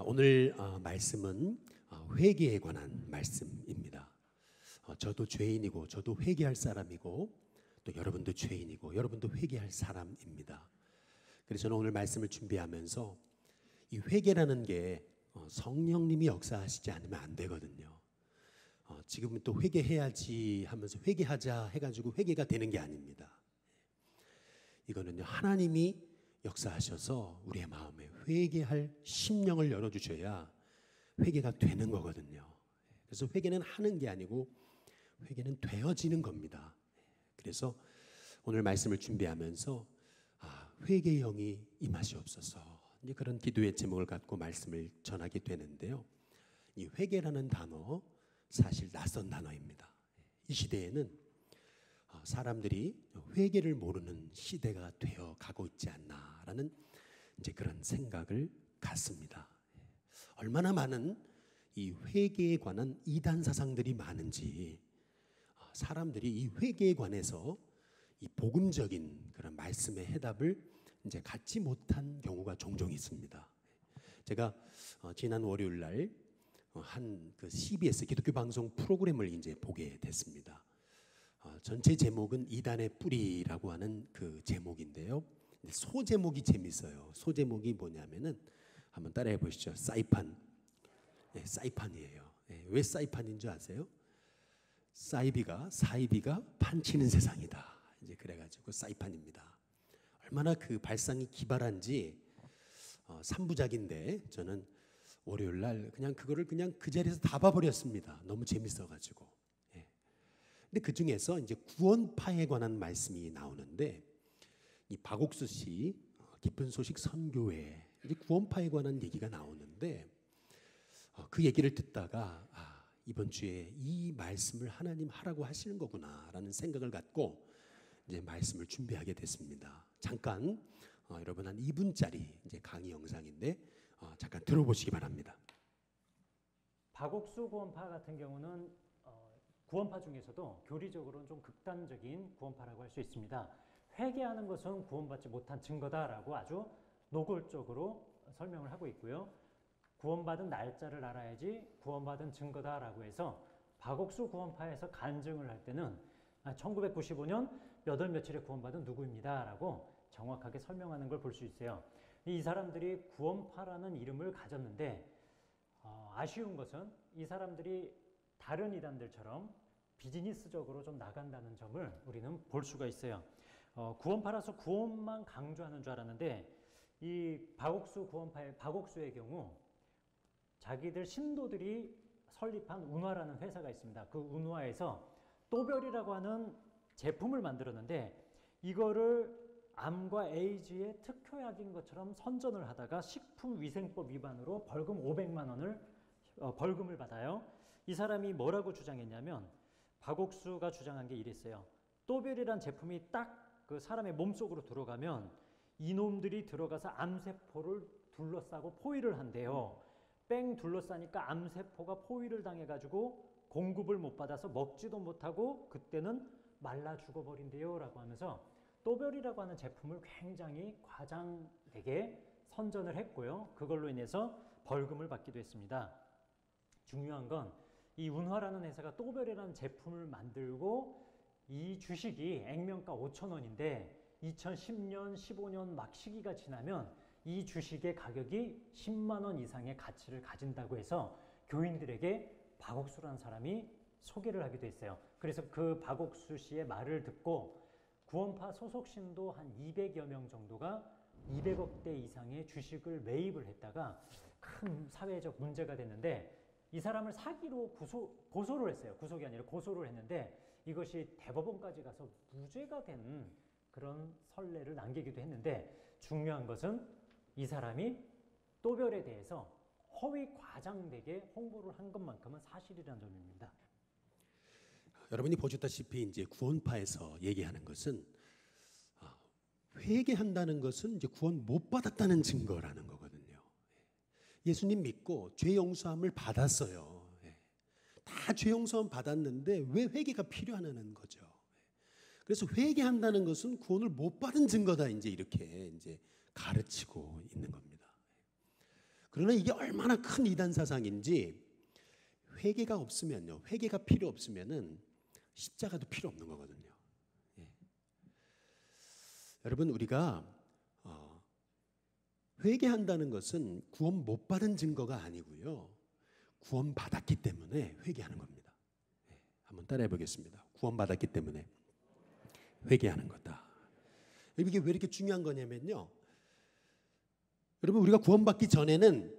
오늘 말씀은 회개에 관한 말씀입니다. 저도 죄인이고 저도 회개할 사람이고 또 여러분도 죄인이고 여러분도 회개할 사람입니다. 그래서 저는 오늘 말씀을 준비하면서 이 회개라는 게 성령님이 역사하시지 않으면 안 되거든요. 지금은 또 회개해야지 하면서 회개하자 해가지고 회개가 되는 게 아닙니다. 이거는요, 하나님이 역사하셔서 우리의 마음에 회개할 심령을 열어주셔야 회개가 되는 거거든요. 그래서 회개는 하는 게 아니고 회개는 되어지는 겁니다. 그래서 오늘 말씀을 준비하면서 회개의 영이 임하시옵소서, 이제 그런 기도의 제목을 갖고 말씀을 전하게 되는데요. 이 회개라는 단어, 사실 낯선 단어입니다. 이 시대에는 사람들이 회개를 모르는 시대가 되어 가고 있지 않나라는 이제 그런 생각을 갖습니다. 얼마나 많은 이 회개에 관한 이단 사상들이 많은지 사람들이 이 회개에 관해서 이 복음적인 그런 말씀의 해답을 이제 갖지 못한 경우가 종종 있습니다. 제가 지난 월요일 날 한 그 CBS 기독교 방송 프로그램을 이제 보게 됐습니다. 전체 제목은 이단의 뿌리라고 하는 그 제목인데요. 소 제목이 재밌어요. 소 제목이 뭐냐면은 한번 따라해 보시죠. 사이판. 네, 사이판이에요. 네, 왜 사이판인 줄 아세요? 사이비가 판치는 세상이다. 이제 그래가지고 사이판입니다. 얼마나 그 발상이 기발한지 3부작인데 저는 월요일 날 그냥 그거를 그냥 그 자리에서 다 봐버렸습니다. 너무 재밌어가지고. 근데 그 중에서 이제 구원파에 관한 말씀이 나오는데 이 박옥수 씨 깊은 소식 선교회 이제 구원파에 관한 얘기가 나오는데 그 얘기를 듣다가 이번 주에 이 말씀을 하나님 하라고 하시는 거구나라는 생각을 갖고 이제 말씀을 준비하게 됐습니다. 잠깐 여러분 한 2분짜리 이제 강의 영상인데 잠깐 들어보시기 바랍니다. 박옥수 구원파 같은 경우는 구원파 중에서도 교리적으로는 좀 극단적인 구원파라고 할 수 있습니다. 회개하는 것은 구원받지 못한 증거다라고 아주 노골적으로 설명을 하고 있고요. 구원받은 날짜를 알아야지 구원받은 증거다라고 해서 박옥수 구원파에서 간증을 할 때는 1995년 몇 월 며칠에 구원받은 누구입니다라고 정확하게 설명하는 걸 볼 수 있어요. 이 사람들이 구원파라는 이름을 가졌는데 아쉬운 것은 이 사람들이 다른 이단들처럼 비즈니스적으로 좀 나간다는 점을 우리는 볼 수가 있어요. 구원파라서 구원만 강조하는 줄 알았는데 이 박옥수의 경우 자기들 신도들이 설립한 운화라는 회사가 있습니다. 그 운화에서 또별이라고 하는 제품을 만들었는데 이거를 암과 에이즈의 특효약인 것처럼 선전을 하다가 식품위생법 위반으로 벌금 500만 원을 벌금을 받아요. 이 사람이 뭐라고 주장했냐면 박옥수가 주장한 게 이랬어요. 또별이란 제품이 딱 그 사람의 몸속으로 들어가면 이놈들이 들어가서 암세포를 둘러싸고 포위를 한대요. 뺑 둘러싸니까 암세포가 포위를 당해가지고 공급을 못 받아서 먹지도 못하고 그때는 말라 죽어버린대요 라고 하면서 또별이라고 하는 제품을 굉장히 과장되게 선전을 했고요. 그걸로 인해서 벌금을 받기도 했습니다. 중요한 건 이 운화라는 회사가 또별이라는 제품을 만들고 이 주식이 액면가 5,000원인데 2010년, 15년 막 시기가 지나면 이 주식의 가격이 10만 원 이상의 가치를 가진다고 해서 교인들에게 박옥수라는 사람이 소개를 하기도 했어요. 그래서 그 박옥수 씨의 말을 듣고 구원파 소속 신도 한 200여 명 정도가 200억대 이상의 주식을 매입을 했다가 큰 사회적 문제가 됐는데 이 사람을 사기로 고소를 했어요. 구속이 아니라 고소를 했는데 이것이 대법원까지 가서 무죄가 된 그런 선례를 남기기도 했는데 중요한 것은 이 사람이 또별에 대해서 허위 과장되게 홍보를 한 것만큼은 사실이라는 점입니다. 여러분이 보셨다시피 이제 구원파에서 얘기하는 것은 회개한다는 것은 이제 구원 못 받았다는 증거라는 거거든요. 예수님 믿고 죄 용서함을 받았어요. 다 죄 용서함 받았는데 왜 회개가 필요하냐는 거죠. 그래서 회개한다는 것은 구원을 못 받은 증거다 이제 이렇게 이제 가르치고 있는 겁니다. 그러나 이게 얼마나 큰 이단 사상인지 회개가 없으면요, 회개가 필요 없으면은 십자가도 필요 없는 거거든요. 예. 여러분, 우리가 회개한다는 것은 구원 못 받은 증거가 아니고요, 구원 받았기 때문에 회개하는 겁니다. 예. 한번 따라해 보겠습니다. 구원 받았기 때문에 회개하는 거다. 이게 왜 이렇게 중요한 거냐면요, 여러분, 우리가 구원받기 전에는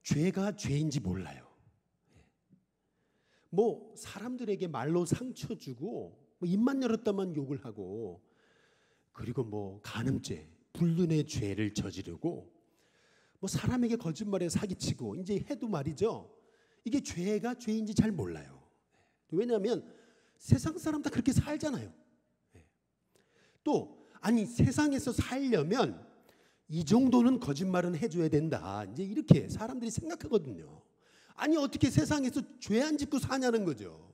죄가 죄인지 몰라요. 뭐 사람들에게 말로 상처 주고, 뭐 입만 열었다만 욕을 하고, 그리고 뭐 간음죄, 불륜의 죄를 저지르고, 뭐 사람에게 거짓말에 사기치고 이제 해도 말이죠, 이게 죄가 죄인지 잘 몰라요. 왜냐하면 세상 사람 다 그렇게 살잖아요. 또 아니, 세상에서 살려면 이 정도는 거짓말은 해줘야 된다, 이제 이렇게 사람들이 생각하거든요. 아니, 어떻게 세상에서 죄 안 짓고 사냐는 거죠.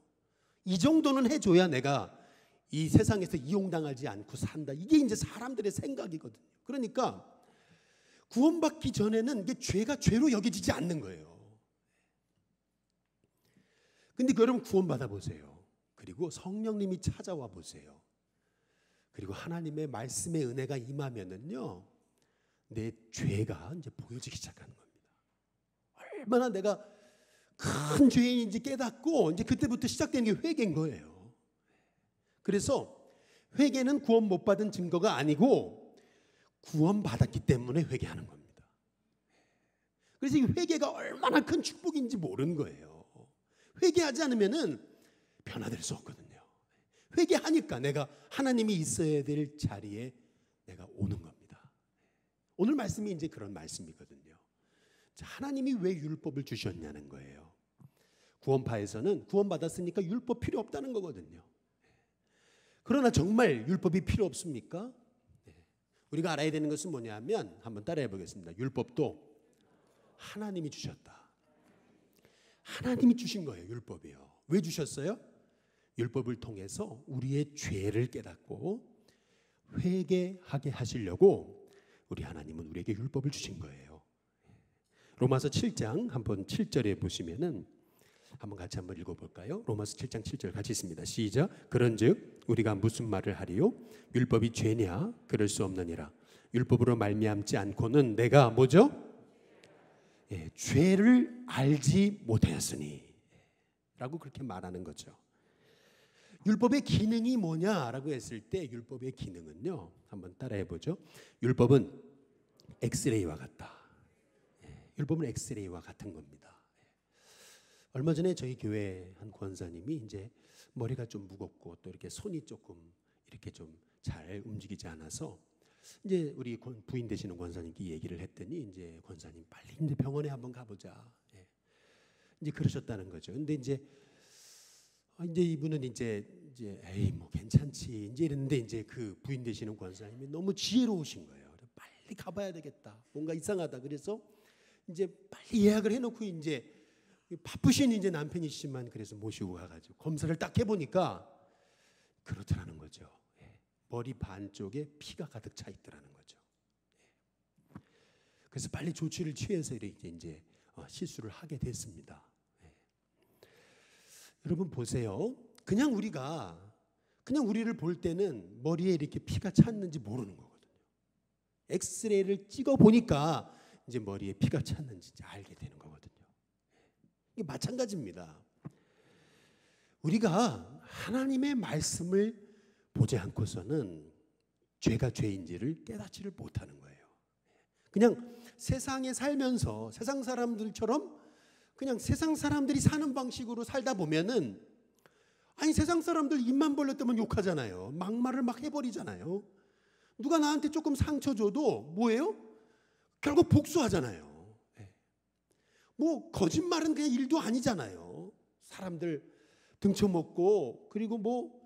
이 정도는 해줘야 내가 이 세상에서 이용당하지 않고 산다, 이게 이제 사람들의 생각이거든요. 그러니까 구원받기 전에는 이게 죄가 죄로 여겨지지 않는 거예요. 근데 여러분, 구원받아 보세요. 그리고 성령님이 찾아와 보세요. 그리고 하나님의 말씀의 은혜가 임하면은요, 내 죄가 이제 보여지기 시작하는 겁니다. 얼마나 내가 큰 죄인인지 깨닫고, 이제 그때부터 시작되는 게 회개인 거예요. 그래서 회개는 구원 못 받은 증거가 아니고 구원 받았기 때문에 회개하는 겁니다. 그래서 이 회개가 얼마나 큰 축복인지 모르는 거예요. 회개하지 않으면은 변화될 수 없거든요. 회개하니까 내가 하나님이 있어야 될 자리에 내가 오는 겁니다. 오늘 말씀이 이제 그런 말씀이거든요. 자, 하나님이 왜 율법을 주셨냐는 거예요. 구원파에서는 구원받았으니까 율법 필요 없다는 거거든요. 그러나 정말 율법이 필요 없습니까? 우리가 알아야 되는 것은 뭐냐면, 한번 따라해 보겠습니다. 율법도 하나님이 주셨다. 하나님이 주신 거예요, 율법이요. 왜 주셨어요? 율법을 통해서 우리의 죄를 깨닫고 회개하게 하시려고 우리 하나님은 우리에게 율법을 주신 거예요. 로마서 7장 한번 7절에 보시면은 한번 같이 한번 읽어볼까요? 로마서 7장 7절 같이 있습니다. 시작. 그런즉 우리가 무슨 말을 하리요? 율법이 죄냐? 그럴 수 없느니라. 율법으로 말미암지 않고는 내가 뭐죠? 예, 죄를 알지 못하였으니 라고 그렇게 말하는 거죠. 율법의 기능이 뭐냐라고 했을 때, 율법의 기능은요, 한번 따라해 보죠. 율법은 엑스레이와 같다. 율법은 엑스레이와 같은 겁니다. 얼마 전에 저희 교회 한 권사님이 이제 머리가 좀 무겁고 또 이렇게 손이 조금 이렇게 좀 잘 움직이지 않아서 이제 우리 부인 되시는 권사님께 얘기를 했더니, 이제 권사님 빨리 이제 병원에 한번 가보자. 이제 그러셨다는 거죠. 근데 이제 이분은 이제 에이 뭐 괜찮지 이제 이랬는데, 이제 그 부인 되시는 권사님이 너무 지혜로우신 거예요. 빨리 가봐야 되겠다, 뭔가 이상하다. 그래서 이제 빨리 예약을 해놓고, 이제 바쁘신 이제 남편이시지만 그래서 모시고 가가지고 검사를 딱 해보니까 그렇더라는 거죠. 머리 반쪽에 피가 가득 차 있더라는 거죠. 그래서 빨리 조치를 취해서 이렇게 이제 시술을 하게 됐습니다. 여러분 보세요. 그냥 우리를 볼 때는 머리에 이렇게 피가 찼는지 모르는 거거든요. 엑스레이를 찍어 보니까 이제 머리에 피가 찼는지 이제 알게 되는 거거든요. 이게 마찬가지입니다. 우리가 하나님의 말씀을 보지 않고서는 죄가 죄인지를 깨닫지를 못하는 거예요. 그냥 세상에 살면서 세상 사람들처럼 그냥 세상 사람들이 사는 방식으로 살다 보면은, 아니 세상 사람들 입만 벌렸다면 욕하잖아요. 막말을 막 해버리잖아요. 누가 나한테 조금 상처 줘도 뭐예요? 결국 복수하잖아요. 뭐 거짓말은 그냥 일도 아니잖아요. 사람들 등쳐먹고, 그리고 뭐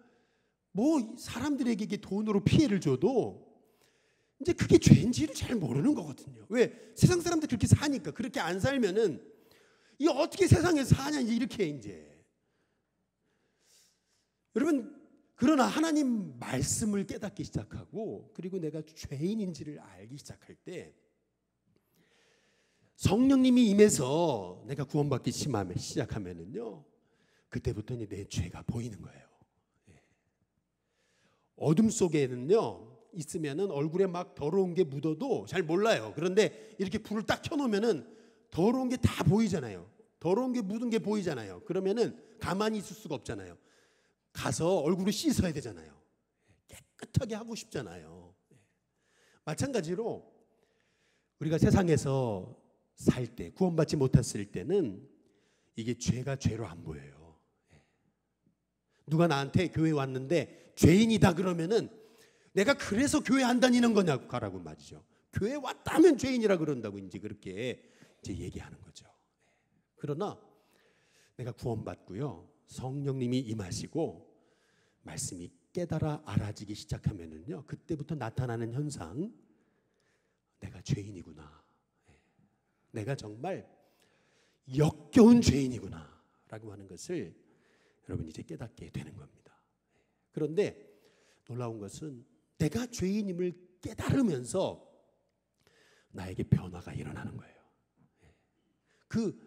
사람들에게 이게 돈으로 피해를 줘도 이제 그게 죄인지를 잘 모르는 거거든요. 왜? 세상 사람들 그렇게 사니까. 그렇게 안 살면은 이 어떻게 세상에서 사냐, 이렇게 이제. 여러분, 그러나 하나님 말씀을 깨닫기 시작하고, 그리고 내가 죄인인지를 알기 시작할 때, 성령님이 임해서 내가 구원받기 시작하면은요, 그때부터 이제 내 죄가 보이는 거예요. 어둠 속에는요 있으면은 얼굴에 막 더러운 게 묻어도 잘 몰라요. 그런데 이렇게 불을 딱 켜놓으면은 더러운 게 다 보이잖아요. 더러운 게 묻은 게 보이잖아요. 그러면은 가만히 있을 수가 없잖아요. 가서 얼굴을 씻어야 되잖아요. 깨끗하게 하고 싶잖아요. 마찬가지로 우리가 세상에서 살 때, 구원받지 못했을 때는 이게 죄가 죄로 안 보여요. 누가 나한테 교회 왔는데 죄인이다 그러면은 내가 그래서 교회 안 다니는 거냐고 가라고 말이죠. 교회 왔다면 죄인이라 그런다고 이제 그렇게 이제 얘기하는 거죠. 그러나 내가 구원받고요, 성령님이 임하시고 말씀이 깨달아 알아지기 시작하면은요, 그때부터 나타나는 현상, 내가 죄인이구나, 내가 정말 역겨운 죄인이구나 라고 하는 것을 여러분이 이제 깨닫게 되는 겁니다. 그런데 놀라운 것은 내가 죄인임을 깨달으면서 나에게 변화가 일어나는 거예요. 그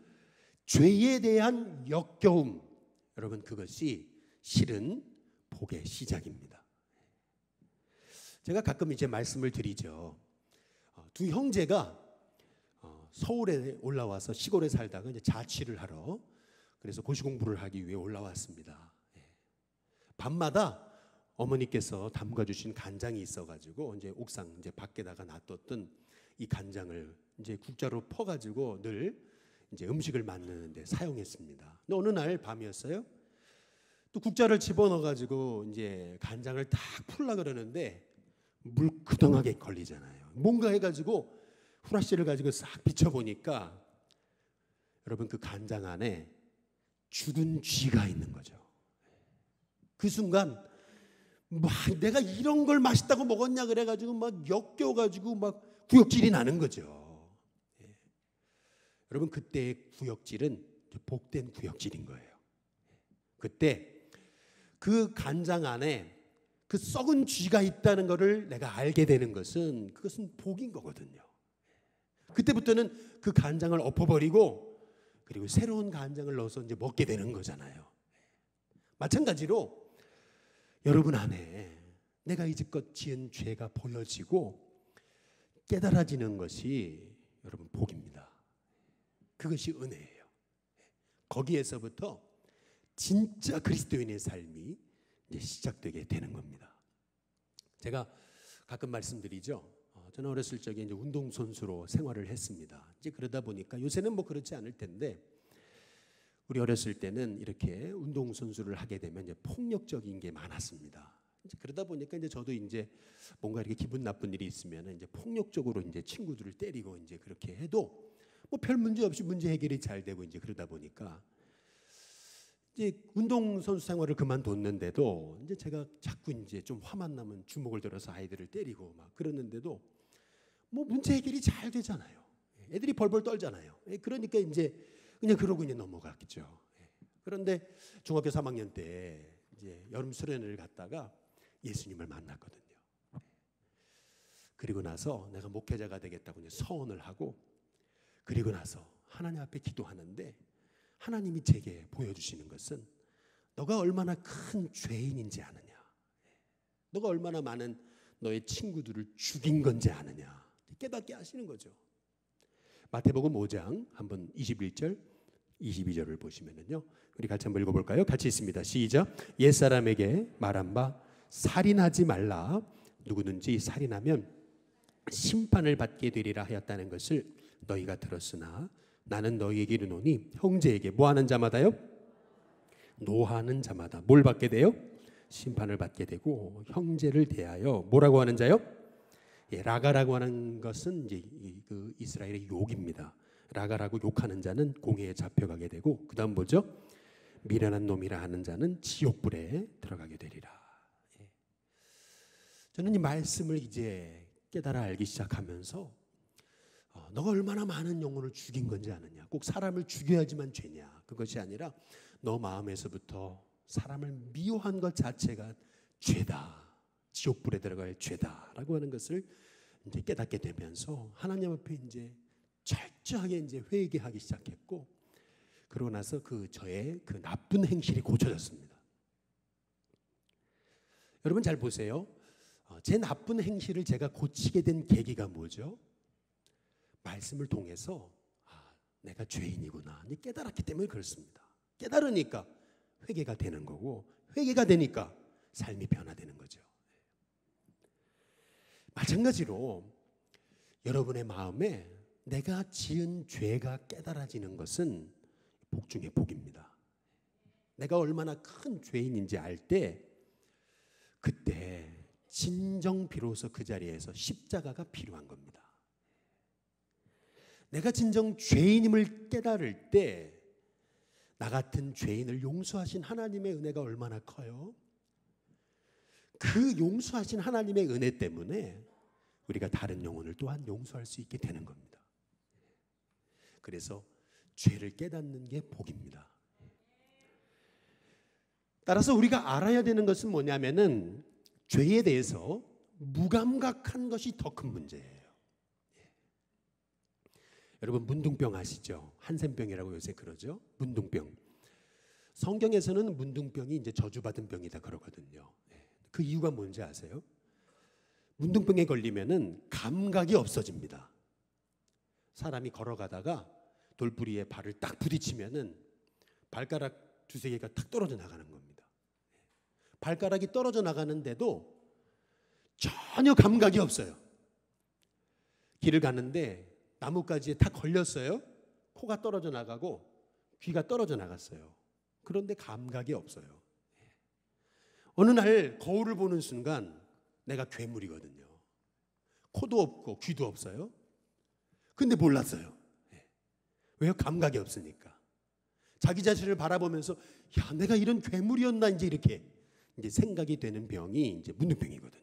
죄에 대한 역겨움, 여러분 그것이 실은 복의 시작입니다. 제가 가끔 이제 말씀을 드리죠. 두 형제가 서울에 올라와서 시골에 살다가 이제 자취를 하러, 그래서 고시 공부를 하기 위해 올라왔습니다. 밤마다 어머니께서 담가 주신 간장이 있어가지고 이제 옥상 이제 밖에다가 놔뒀던 이 간장을 이제 국자로 퍼가지고 늘 이제 음식을 만드는데 사용했습니다. 근데 어느 날 밤이었어요. 또 국자를 집어넣어가지고 이제 간장을 딱 풀라 그러는데 물크덩하게 걸리잖아요. 뭔가 해가지고 후라시를 가지고 싹 비춰보니까 여러분 그 간장 안에 죽은 쥐가 있는 거죠. 그 순간 막 내가 이런 걸 맛있다고 먹었냐 그래가지고 막 역겨워가지고 막 구역질이 나는 거죠. 여러분 그때의 구역질은 복된 구역질인 거예요. 그때 그 간장 안에 그 썩은 쥐가 있다는 것을 내가 알게 되는 것은, 그것은 복인 거거든요. 그때부터는 그 간장을 엎어버리고 그리고 새로운 간장을 넣어서 이제 먹게 되는 거잖아요. 마찬가지로 여러분 안에 내가 이제껏 지은 죄가 보여지고 깨달아지는 것이 여러분 복입니다. 그것이 은혜예요. 거기에서부터 진짜 그리스도인의 삶이 이제 시작되게 되는 겁니다. 제가 가끔 말씀드리죠. 저는 어렸을 적에 이제 운동선수로 생활을 했습니다. 이제 그러다 보니까 요새는 뭐 그렇지 않을 텐데, 우리 어렸을 때는 이렇게 운동선수를 하게 되면 이제 폭력적인 게 많았습니다. 이제 그러다 보니까 이제 저도 이제 뭔가 이렇게 기분 나쁜 일이 있으면 이제 폭력적으로 이제 친구들을 때리고 이제 그렇게 해도 뭐 별 문제 없이 문제 해결이 잘 되고 이제 그러다 보니까 이제 운동선수 생활을 그만뒀는데도 이제 제가 자꾸 이제 좀 화만 나면 주먹을 들어서 아이들을 때리고 막 그러는데도 뭐 문제 해결이 잘 되잖아요. 애들이 벌벌 떨잖아요. 그러니까 이제 그냥 그러고 이제 넘어갔겠죠. 그런데 중학교 3학년 때 이제 여름 수련회를 갔다가 예수님을 만났거든요. 그리고 나서 내가 목회자가 되겠다고 이제 서원을 하고, 그리고 나서 하나님 앞에 기도하는데 하나님이 제게 보여주시는 것은 너가 얼마나 큰 죄인인지 아느냐, 너가 얼마나 많은 너의 친구들을 죽인 건지 아느냐 깨닫게 하시는 거죠. 마태복음 5장 한번 21절 22절을 보시면은요, 우리 같이 한번 읽어볼까요? 같이 있습니다. 시작. 옛사람에게 말한 바 살인하지 말라. 누구든지 살인하면 심판을 받게 되리라 하였다는 것을 너희가 들었으나 나는 너희에게 이르노니 형제에게 뭐하는 자마다요? 노하는 자마다 뭘 받게 돼요? 심판을 받게 되고, 형제를 대하여 뭐라고 하는 자요? 라가라고 하는 것은 이제 그 이스라엘의 욕입니다. 라가라고 욕하는 자는 공회에 잡혀가게 되고, 그 다음 뭐죠? 미련한 놈이라 하는 자는 지옥불에 들어가게 되리라. 저는 이 말씀을 이제 깨달아 알기 시작하면서 너가 얼마나 많은 영혼을 죽인 건지 아느냐, 꼭 사람을 죽여야지만 죄냐, 그것이 아니라 너 마음에서부터 사람을 미워한 것 자체가 죄다, 지옥불에 들어갈 죄다라고 하는 것을 이제 깨닫게 되면서 하나님 앞에 이제 철저하게 이제 회개하기 시작했고, 그러고 나서 저의 그 나쁜 행실이 고쳐졌습니다. 여러분 잘 보세요. 제 나쁜 행실을 제가 고치게 된 계기가 뭐죠? 말씀을 통해서 내가 죄인이구나 깨달았기 때문에 그렇습니다. 깨달으니까 회개가 되는 거고, 회개가 되니까 삶이 변화되는 거죠. 마찬가지로 여러분의 마음에 내가 지은 죄가 깨달아지는 것은 복 중에 복입니다. 내가 얼마나 큰 죄인인지 알 때, 그때 진정 비로소 그 자리에서 십자가가 필요한 겁니다. 내가 진정 죄인임을 깨달을 때 나 같은 죄인을 용서하신 하나님의 은혜가 얼마나 커요? 그 용서하신 하나님의 은혜 때문에 우리가 다른 영혼을 또한 용서할 수 있게 되는 겁니다. 그래서 죄를 깨닫는 게 복입니다. 따라서 우리가 알아야 되는 것은 뭐냐면은 죄에 대해서 무감각한 것이 더 큰 문제예요. 여러분 문둥병 아시죠? 한센병이라고 요새 그러죠. 문둥병. 성경에서는 문둥병이 이제 저주받은 병이다 그러거든요. 그 이유가 뭔지 아세요? 문둥병에 걸리면은 감각이 없어집니다. 사람이 걸어가다가 돌부리에 발을 딱 부딪히면은 발가락 두세 개가 탁 떨어져 나가는 겁니다. 발가락이 떨어져 나가는데도 전혀 감각이 없어요. 길을 가는데 나뭇가지에 탁 걸렸어요. 코가 떨어져 나가고 귀가 떨어져 나갔어요. 그런데 감각이 없어요. 어느 날 거울을 보는 순간 내가 괴물이거든요. 코도 없고 귀도 없어요. 근데 몰랐어요. 왜요? 감각이 없으니까. 자기 자신을 바라보면서 야, 내가 이런 괴물이었나 이제 이렇게 이제 생각이 되는 병이 이제 문둥병이거든요.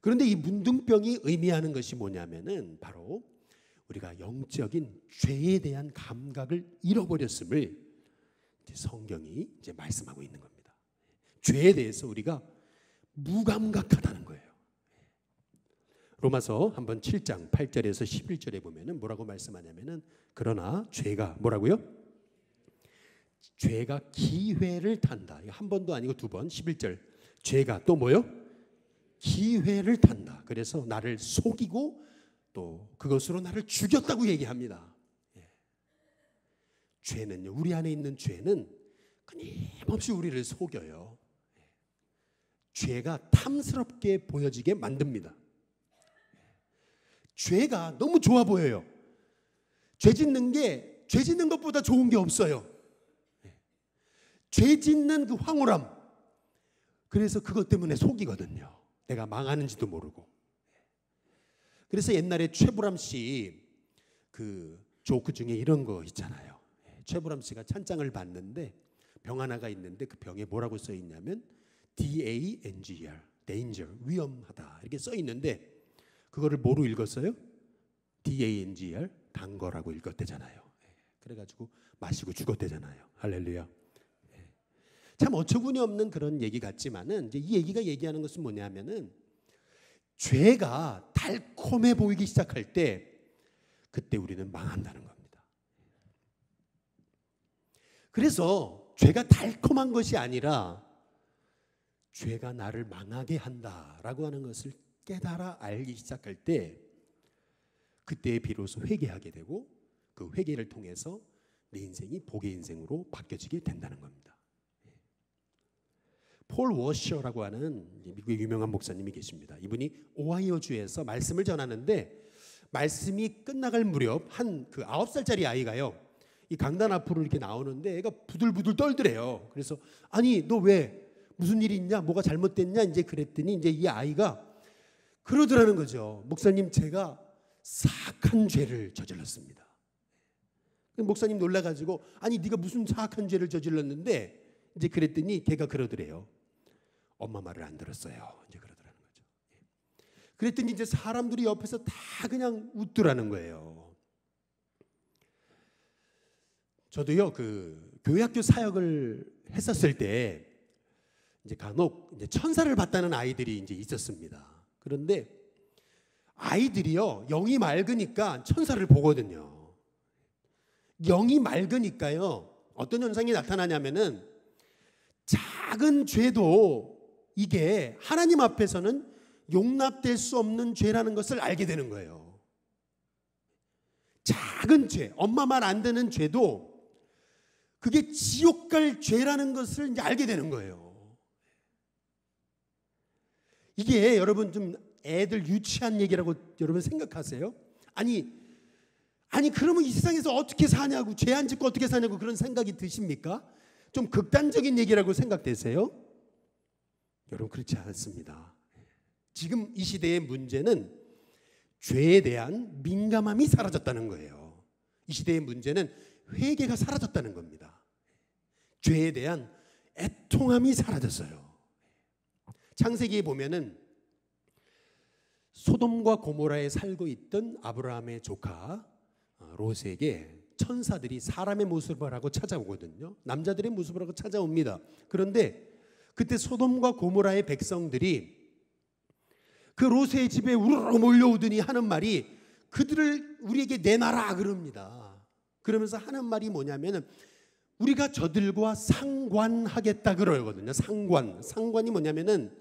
그런데 이 문둥병이 의미하는 것이 뭐냐면은 바로 우리가 영적인 죄에 대한 감각을 잃어버렸음을 이제 성경이 이제 말씀하고 있는 겁니다. 죄에 대해서 우리가 무감각하다는 거예요. 로마서 한번 7장 8절에서 11절에 보면은 뭐라고 말씀하냐면은 그러나 죄가 뭐라고요? 죄가 기회를 탄다. 한 번도 아니고 두 번. 11절. 죄가 또 뭐요? 기회를 탄다. 그래서 나를 속이고 또 그것으로 나를 죽였다고 얘기합니다. 죄는요, 우리 안에 있는 죄는 끊임없이 우리를 속여요. 죄가 탐스럽게 보여지게 만듭니다. 죄가 너무 좋아 보여요. 죄 짓는 것보다 좋은 게 없어요. 죄 짓는 그 황홀함. 그래서 그것 때문에 속이거든요. 내가 망하는지도 모르고. 그래서 옛날에 최불암 씨 그 조크 중에 이런 거 있잖아요. 최불암 씨가 찬장을 봤는데 병 하나가 있는데 그 병에 뭐라고 써 있냐면 DANGER, danger, 위험하다 이렇게 써 있는데 그거를 뭐로 읽었어요? DANGER, 단 거라고 읽었대잖아요. 그래가지고 마시고 죽었대잖아요. 할렐루야. 참 어처구니 없는 그런 얘기 같지만은 이제 이 얘기가 얘기하는 것은 뭐냐면은 죄가 달콤해 보이기 시작할 때 그때 우리는 망한다는 겁니다. 그래서 죄가 달콤한 것이 아니라 죄가 나를 망하게 한다라고 하는 것을 깨달아 알기 시작할 때 그때 비로소 회개하게 되고 그 회개를 통해서 내 인생이 복의 인생으로 바뀌어지게 된다는 겁니다. 폴 워셔라고 하는 미국의 유명한 목사님이 계십니다. 이분이 오하이오주에서 말씀을 전하는데 말씀이 끝나갈 무렵 한 그 9살짜리 아이가요. 이 강단 앞으로 이렇게 나오는데 애가 부들부들 떨더래요. 그래서 아니 너 왜 무슨 일이 있냐? 뭐가 잘못됐냐? 이제 그랬더니 이제 이 아이가 그러더라는 거죠. 목사님 제가 사악한 죄를 저질렀습니다. 목사님 놀라가지고 아니 네가 무슨 사악한 죄를 저질렀는데 이제 그랬더니 걔가 그러더래요. 엄마 말을 안 들었어요. 이제 그러더라는 거죠. 그랬더니 이제 사람들이 옆에서 다 그냥 웃더라는 거예요. 저도요 그 교회학교 사역을 했었을 때 이제 간혹 이제 천사를 봤다는 아이들이 이제 있었습니다. 그런데 아이들이요, 영이 맑으니까 천사를 보거든요. 영이 맑으니까요, 어떤 현상이 나타나냐면은 작은 죄도 이게 하나님 앞에서는 용납될 수 없는 죄라는 것을 알게 되는 거예요. 작은 죄, 엄마 말 안 듣는 죄도 그게 지옥 갈 죄라는 것을 이제 알게 되는 거예요. 이게 여러분 좀 애들 유치한 얘기라고 여러분 생각하세요? 아니 그러면 이 세상에서 어떻게 사냐고, 죄 안 짓고 어떻게 사냐고 그런 생각이 드십니까? 좀 극단적인 얘기라고 생각되세요? 여러분 그렇지 않습니다. 지금 이 시대의 문제는 죄에 대한 민감함이 사라졌다는 거예요. 이 시대의 문제는 회개가 사라졌다는 겁니다. 죄에 대한 애통함이 사라졌어요. 창세기에 보면은 소돔과 고모라에 살고 있던 아브라함의 조카 롯에게 천사들이 사람의 모습을 하고 찾아오거든요. 남자들의 모습을 하고 찾아옵니다. 그런데 그때 소돔과 고모라의 백성들이 그 롯의 집에 우르르 몰려오더니 하는 말이, 그들을 우리에게 내놔라 그럽니다. 그러면서 하는 말이 뭐냐면은 우리가 저들과 상관하겠다 그러거든요. 상관이 뭐냐면은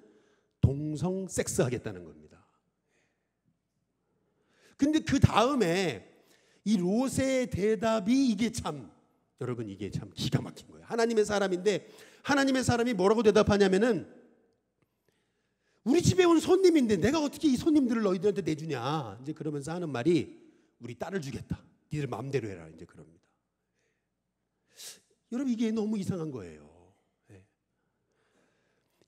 동성 섹스 하겠다는 겁니다. 근데 그 다음에 이 롯의 대답이 여러분 이게 참 기가 막힌 거예요. 하나님의 사람인데 하나님의 사람이 뭐라고 대답하냐면은 우리 집에 온 손님인데 내가 어떻게 이 손님들을 너희들한테 내주냐. 이제 그러면서 하는 말이, 우리 딸을 주겠다. 니들 마음대로 해라. 이제 그럽니다. 여러분 이게 너무 이상한 거예요.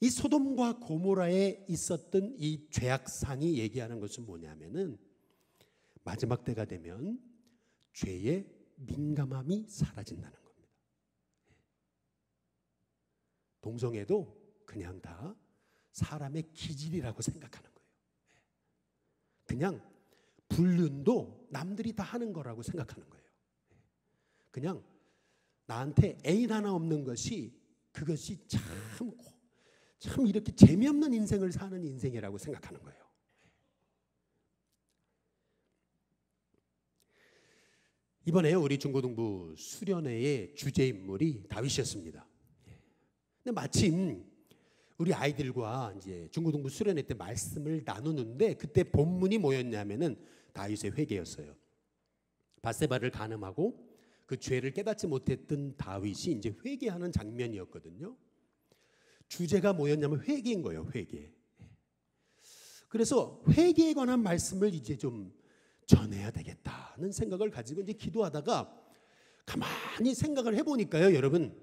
이 소돔과 고모라에 있었던 이 죄악상이 얘기하는 것은 뭐냐면은 마지막 때가 되면 죄의 민감함이 사라진다는 겁니다. 동성애도 그냥 다 사람의 기질이라고 생각하는 거예요. 그냥 불륜도 남들이 다 하는 거라고 생각하는 거예요. 그냥 나한테 애인 하나 없는 것이, 그것이 참 이렇게 재미없는 인생을 사는 인생이라고 생각하는 거예요. 이번에 우리 중고등부 수련회의 주제인물이 다윗이었습니다. 근데 마침 우리 아이들과 이제 중고등부 수련회 때 말씀을 나누는데 그때 본문이 뭐였냐면은 다윗의 회개였어요. 밧세바를 간음하고 그 죄를 깨닫지 못했던 다윗이 이제 회개하는 장면이었거든요. 주제가 뭐였냐면 회개인 거예요. 회개. 그래서 회개에 관한 말씀을 이제 좀 전해야 되겠다는 생각을 가지고 이제 기도하다가 가만히 생각을 해보니까요, 여러분,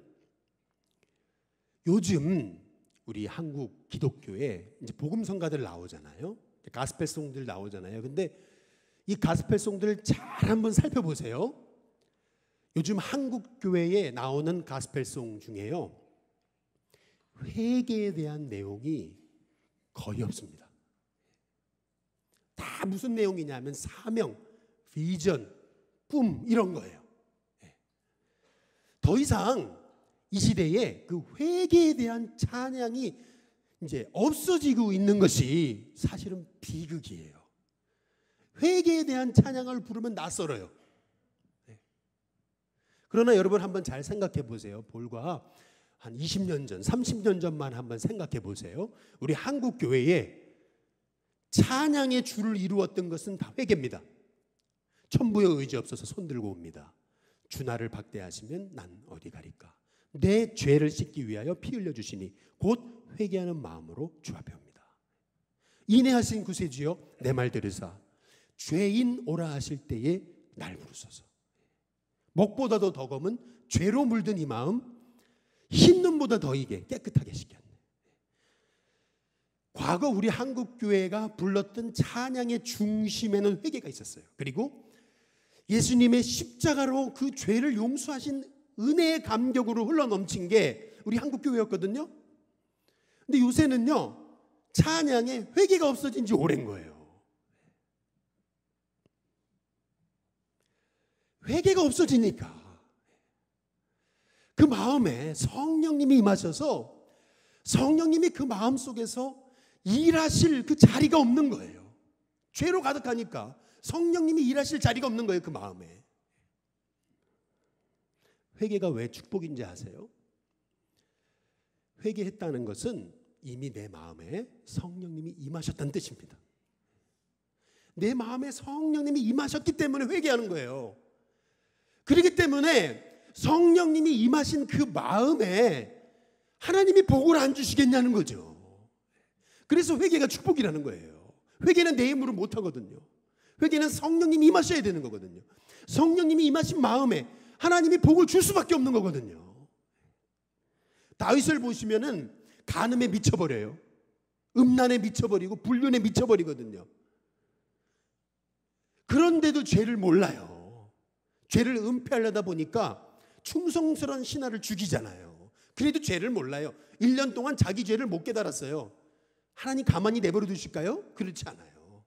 요즘 우리 한국 기독교에 이제 복음성가들 나오잖아요. 가스펠송들 나오잖아요. 근데 이 가스펠송들 잘 한번 살펴보세요. 요즘 한국 교회에 나오는 가스펠송 중에요, 회개에 대한 내용이 거의 없습니다. 다 무슨 내용이냐면 사명, 비전, 꿈 이런 거예요. 더 이상 이 시대에 그 회개에 대한 찬양이 이제 없어지고 있는 것이 사실은 비극이에요. 회개에 대한 찬양을 부르면 낯설어요. 그러나 여러분 한번 잘 생각해 보세요. 불과 한 20년 전, 30년 전만 한번 생각해 보세요. 우리 한국 교회에 찬양의 주를 이루었던 것은 다 회개입니다. 천부의 의지 없어서 손 들고 옵니다. 주 나를 박대하시면 난 어디 가리까. 내 죄를 씻기 위하여 피 흘려 주시니 곧 회개하는 마음으로 주 앞에 옵니다. 인애하신 구세주여 내 말 들으사 죄인 오라 하실 때에 날 부르소서. 먹보다도 더 검은 죄로 물든 이 마음 흰 눈보다 더 이게 깨끗하게 씻겼네. 과거 우리 한국 교회가 불렀던 찬양의 중심에는 회개가 있었어요. 그리고 예수님의 십자가로 그 죄를 용서하신 은혜의 감격으로 흘러넘친 게 우리 한국 교회였거든요. 근데 요새는요, 찬양에 회개가 없어진 지 오랜 거예요. 회개가 없어지니까 그 마음에 성령님이 임하셔서 성령님이 그 마음 속에서 일하실 그 자리가 없는 거예요. 죄로 가득하니까 성령님이 일하실 자리가 없는 거예요. 그 마음에. 회개가 왜 축복인지 아세요? 회개했다는 것은 이미 내 마음에 성령님이 임하셨다는 뜻입니다. 내 마음에 성령님이 임하셨기 때문에 회개하는 거예요. 그렇기 때문에 성령님이 임하신 그 마음에 하나님이 복을 안 주시겠냐는 거죠. 그래서 회개가 축복이라는 거예요. 회개는 내 힘으로 못하거든요. 회개는 성령님이 임하셔야 되는 거거든요. 성령님이 임하신 마음에 하나님이 복을 줄 수밖에 없는 거거든요. 다윗을 보시면은 간음에 미쳐버려요. 음란에 미쳐버리고 불륜에 미쳐버리거든요. 그런데도 죄를 몰라요. 죄를 은폐하려다 보니까 충성스러운 신하를 죽이잖아요. 그래도 죄를 몰라요. 1년 동안 자기 죄를 못 깨달았어요. 하나님 가만히 내버려 두실까요? 그렇지 않아요.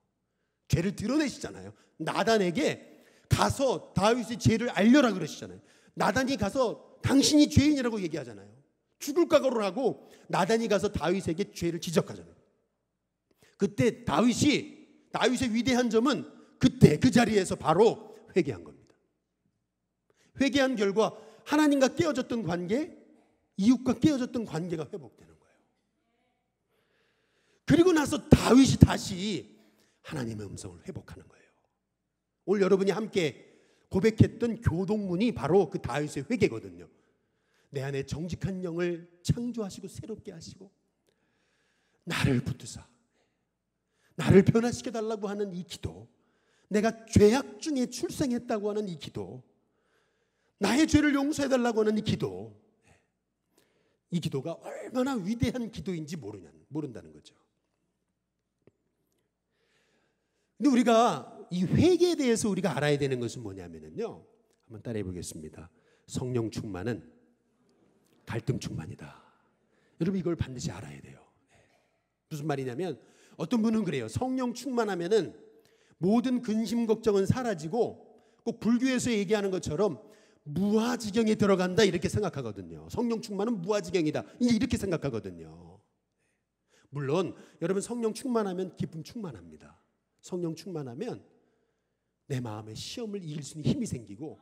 죄를 드러내시잖아요. 나단에게 가서 다윗의 죄를 알려라 그러시잖아요. 나단이 가서 당신이 죄인이라고 얘기하잖아요. 죽을 각오를 하고 나단이 가서 다윗에게 죄를 지적하잖아요. 그때 다윗의 위대한 점은 그때 그 자리에서 바로 회개한 겁니다. 회개한 결과 하나님과 깨어졌던 관계, 이웃과 깨어졌던 관계가 회복되는 거예요. 그리고 나서 다윗이 다시 하나님의 음성을 회복하는 거예요. 오늘 여러분이 함께 고백했던 교동문이 바로 그 다윗의 회개거든요. 내 안에 정직한 영을 창조하시고 새롭게 하시고 나를 붙드사 나를 변화시켜 달라고 하는 이 기도, 내가 죄악 중에 출생했다고 하는 이 기도, 나의 죄를 용서해 달라고 하는 이 기도, 이 기도가 얼마나 위대한 기도인지 모른다는 거죠. 근데 우리가 이 회개에 대해서 우리가 알아야 되는 것은 뭐냐면요, 한번 따라해 보겠습니다. 성령 충만은 갈등 충만이다. 여러분 이걸 반드시 알아야 돼요. 무슨 말이냐면 어떤 분은 그래요. 성령 충만하면은 모든 근심 걱정은 사라지고 꼭 불교에서 얘기하는 것처럼 무아지경에 들어간다 이렇게 생각하거든요. 성령 충만은 무아지경이다 이렇게 생각하거든요. 물론 여러분 성령 충만하면 기쁨 충만합니다. 성령 충만하면 내 마음에 시험을 이길 수 있는 힘이 생기고,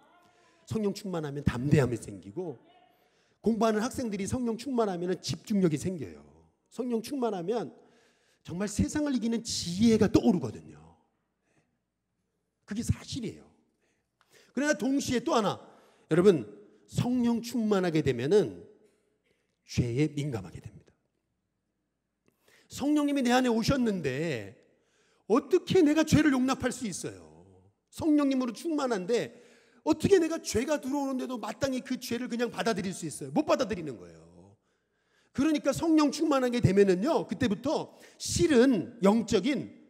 성령 충만하면 담대함이 생기고, 공부하는 학생들이 성령 충만하면 집중력이 생겨요. 성령 충만하면 정말 세상을 이기는 지혜가 떠오르거든요. 그게 사실이에요. 그러나 동시에 또 하나, 여러분 성령 충만하게 되면은 죄에 민감하게 됩니다. 성령님이 내 안에 오셨는데 어떻게 내가 죄를 용납할 수 있어요? 성령님으로 충만한데 어떻게 내가 죄가 들어오는데도 마땅히 그 죄를 그냥 받아들일 수 있어요? 못 받아들이는 거예요. 그러니까 성령 충만하게 되면은요, 그때부터 실은 영적인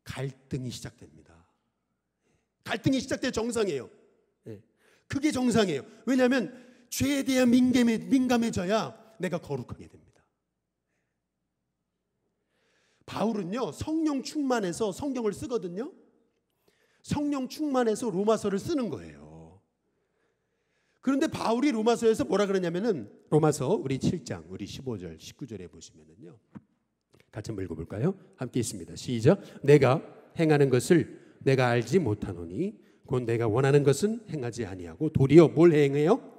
갈등이 시작됩니다. 갈등이 시작될 정상이에요. 그게 정상이에요. 왜냐하면 죄에 대한 민감해져야 내가 거룩하게 됩니다. 바울은요, 성령 충만해서 성경을 쓰거든요. 성령 충만해서 로마서를 쓰는 거예요. 그런데 바울이 로마서에서 뭐라 그러냐면은, 로마서 우리 7장 우리 15절 19절에 보시면은요, 같이 한번 읽어볼까요? 함께 있습니다. 시작. 내가 행하는 것을 내가 알지 못하노니 곧 내가 원하는 것은 행하지 아니하고 도리어 뭘 행해요?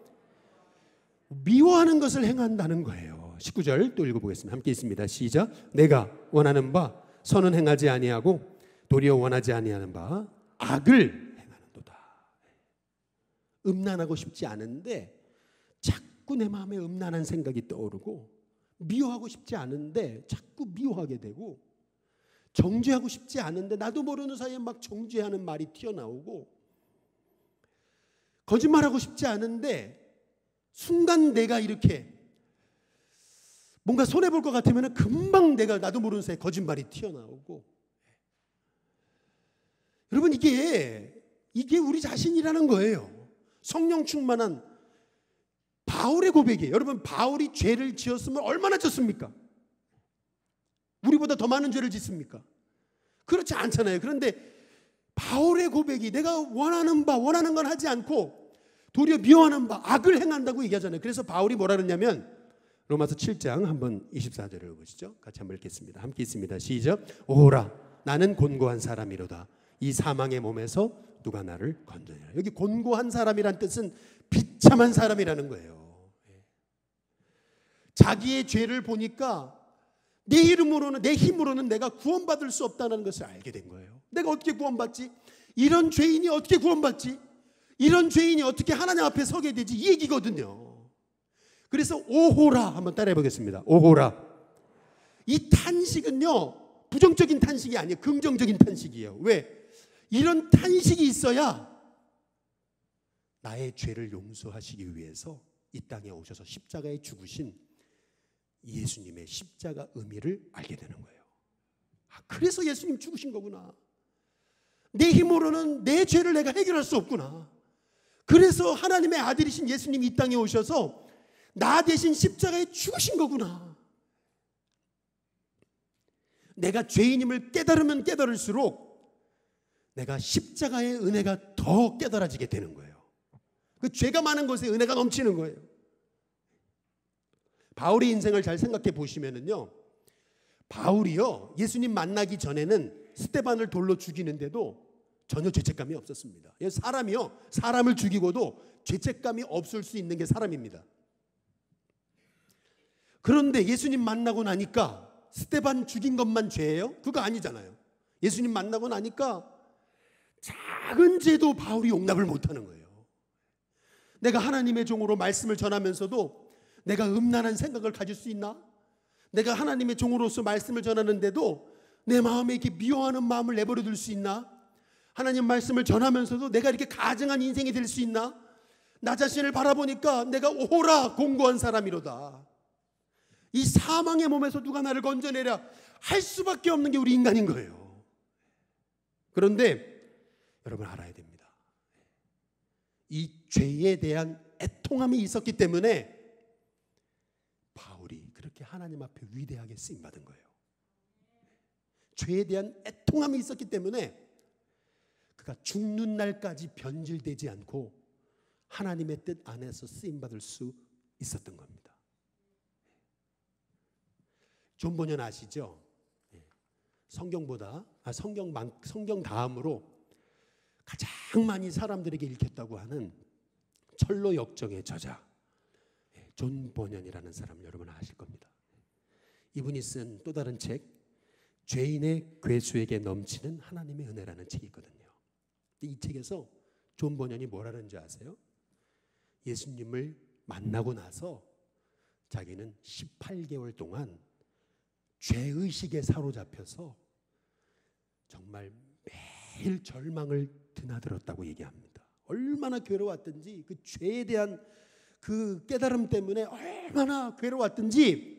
미워하는 것을 행한다는 거예요. 19절 또 읽어보겠습니다. 함께 있습니다. 시작. 내가 원하는 바 선은 행하지 아니하고 도리어 원하지 아니하는 바 악을 행하는도다. 음란하고 싶지 않은데 자꾸 내 마음에 음란한 생각이 떠오르고, 미워하고 싶지 않은데 자꾸 미워하게 되고, 정죄하고 싶지 않은데 나도 모르는 사이에 막 정죄하는 말이 튀어나오고, 거짓말하고 싶지 않은데 순간 내가 이렇게 뭔가 손해볼 것 같으면 금방 내가 나도 모르는 사이에 거짓말이 튀어나오고. 여러분 이게 우리 자신이라는 거예요. 성령 충만한 바울의 고백이에요. 여러분 바울이 죄를 지었으면 얼마나 졌습니까? 우리보다 더 많은 죄를 짓습니까? 그렇지 않잖아요. 그런데 바울의 고백이 내가 원하는 건 하지 않고 도리어 미워하는 바 악을 행한다고 얘기하잖아요. 그래서 바울이 뭐라 그러냐면 로마서 7장 한번 24절을 보시죠. 같이 한번 읽겠습니다. 함께 있습니다. 시작. 오라 나는 곤고한 사람이로다. 이 사망의 몸에서 누가 나를 건져내라. 여기 곤고한 사람이란 뜻은 비참한 사람이라는 거예요. 자기의 죄를 보니까 내 이름으로는, 내 힘으로는 내가 구원받을 수 없다는 것을 알게 된 거예요. 내가 어떻게 구원받지? 이런 죄인이 어떻게 구원받지? 이런 죄인이 어떻게 하나님 앞에 서게 되지? 이 얘기거든요. 그래서 오호라 한번 따라해 보겠습니다. 오호라. 이 탄식은요, 부정적인 탄식이 아니에요. 긍정적인 탄식이에요. 왜? 이런 탄식이 있어야 나의 죄를 용서하시기 위해서 이 땅에 오셔서 십자가에 죽으신 예수님의 십자가 의미를 알게 되는 거예요. 아, 그래서 예수님 죽으신 거구나. 내 힘으로는 내 죄를 내가 해결할 수 없구나. 그래서 하나님의 아들이신 예수님이 이 땅에 오셔서 나 대신 십자가에 죽으신 거구나. 내가 죄인임을 깨달으면 깨달을수록 내가 십자가의 은혜가 더 깨달아지게 되는 거예요. 그 죄가 많은 것에 은혜가 넘치는 거예요. 바울의 인생을 잘 생각해 보시면은요, 바울이요, 예수님 만나기 전에는 스데반을 돌로 죽이는데도 전혀 죄책감이 없었습니다. 사람이요, 사람을 죽이고도 죄책감이 없을 수 있는 게 사람입니다. 그런데 예수님 만나고 나니까 스데반 죽인 것만 죄예요? 그거 아니잖아요. 예수님 만나고 나니까 작은 죄도 바울이 용납을 못하는 거예요. 내가 하나님의 종으로 말씀을 전하면서도 내가 음란한 생각을 가질 수 있나? 내가 하나님의 종으로서 말씀을 전하는데도 내 마음에 이렇게 미워하는 마음을 내버려 둘 수 있나? 하나님 말씀을 전하면서도 내가 이렇게 가증한 인생이 될 수 있나? 나 자신을 바라보니까 내가 오호라 공고한 사람이로다. 이 사망의 몸에서 누가 나를 건져내랴 할 수밖에 없는 게 우리 인간인 거예요. 그런데 여러분 알아야 됩니다. 이 죄에 대한 애통함이 있었기 때문에 바울이 그렇게 하나님 앞에 위대하게 쓰임받은 거예요. 죄에 대한 애통함이 있었기 때문에 그가 죽는 날까지 변질되지 않고 하나님의 뜻 안에서 쓰임받을 수 있었던 겁니다. 존 버년 아시죠? 성경 다음으로 가장 많이 사람들에게 읽혔다고 하는 철로 역정의 저자 존 버년이라는 사람 여러분 아실 겁니다. 이분이 쓴 또 다른 책 죄인의 괴수에게 넘치는 하나님의 은혜라는 책이 있거든요. 이 책에서 존 버년이 뭐라는 줄 아세요? 예수님을 만나고 나서 자기는 18개월 동안 죄의식에 사로잡혀서 정말 매일 절망을 드나들었다고 얘기합니다. 얼마나 괴로웠든지 그 죄에 대한 그 깨달음 때문에 얼마나 괴로웠든지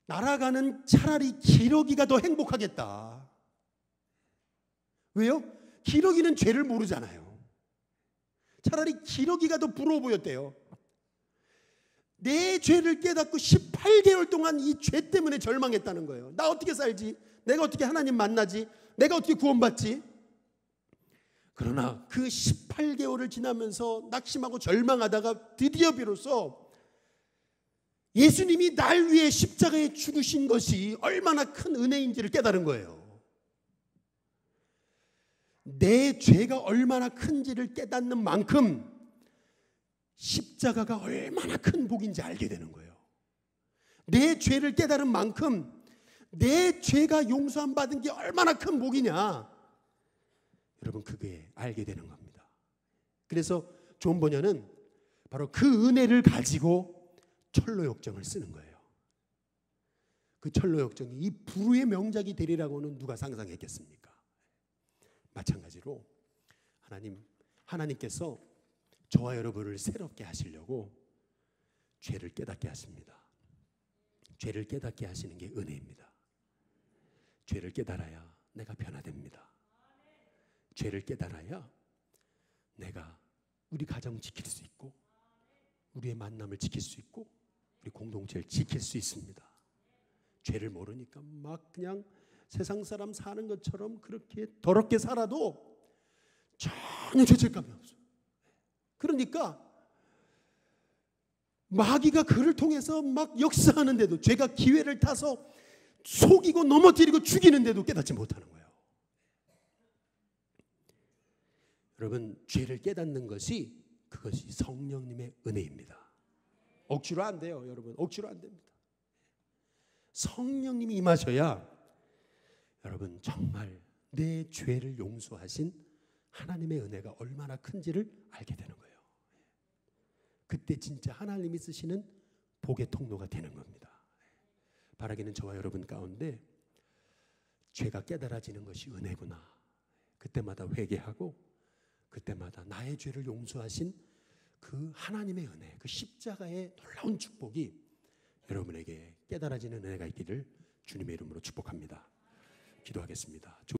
날아가는 차라리 기러기가 더 행복하겠다. 왜요? 기러기는 죄를 모르잖아요. 차라리 기러기가 더 부러워 보였대요. 내 죄를 깨닫고 18개월 동안 이 죄 때문에 절망했다는 거예요. 나 어떻게 살지? 내가 어떻게 하나님 만나지? 내가 어떻게 구원받지? 그러나 그 18개월을 지나면서 낙심하고 절망하다가 드디어 비로소 예수님이 날 위해 십자가에 죽으신 것이 얼마나 큰 은혜인지를 깨달은 거예요. 내 죄가 얼마나 큰지를 깨닫는 만큼 십자가가 얼마나 큰 복인지 알게 되는 거예요. 내 죄를 깨달은 만큼 내 죄가 용서함 받은 게 얼마나 큰 복이냐, 여러분 그게 알게 되는 겁니다. 그래서 존 버년은 바로 그 은혜를 가지고 철로 역정을 쓰는 거예요. 그 철로 역정이 이 불후의 명작이 되리라고는 누가 상상했겠습니까? 마찬가지로 하나님께서 저와 여러분을 새롭게 하시려고 죄를 깨닫게 하십니다. 죄를 깨닫게 하시는 게 은혜입니다. 죄를 깨달아야 내가 변화됩니다. 죄를 깨달아야 내가 우리 가정 지킬 수 있고 우리의 만남을 지킬 수 있고 우리 공동체를 지킬 수 있습니다. 죄를 모르니까 막 그냥 세상 사람 사는 것처럼 그렇게 더럽게 살아도 전혀 죄책감이 없어요. 그러니까 마귀가 그를 통해서 막 역사하는데도 죄가 기회를 타서 속이고 넘어뜨리고 죽이는데도 깨닫지 못하는 거예요. 여러분, 죄를 깨닫는 것이 그것이 성령님의 은혜입니다. 억지로 안 돼요, 여러분. 억지로 안 됩니다. 성령님이 임하셔야 여러분 정말 내 죄를 용서하신 하나님의 은혜가 얼마나 큰지를 알게 되는 거예요. 그때 진짜 하나님이 쓰시는 복의 통로가 되는 겁니다. 바라기는 저와 여러분 가운데 죄가 깨달아지는 것이 은혜구나. 그때마다 회개하고 그때마다 나의 죄를 용서하신 그 하나님의 은혜, 그 십자가의 놀라운 축복이 여러분에게 깨달아지는 은혜가 있기를 주님의 이름으로 축복합니다. 기도하겠습니다.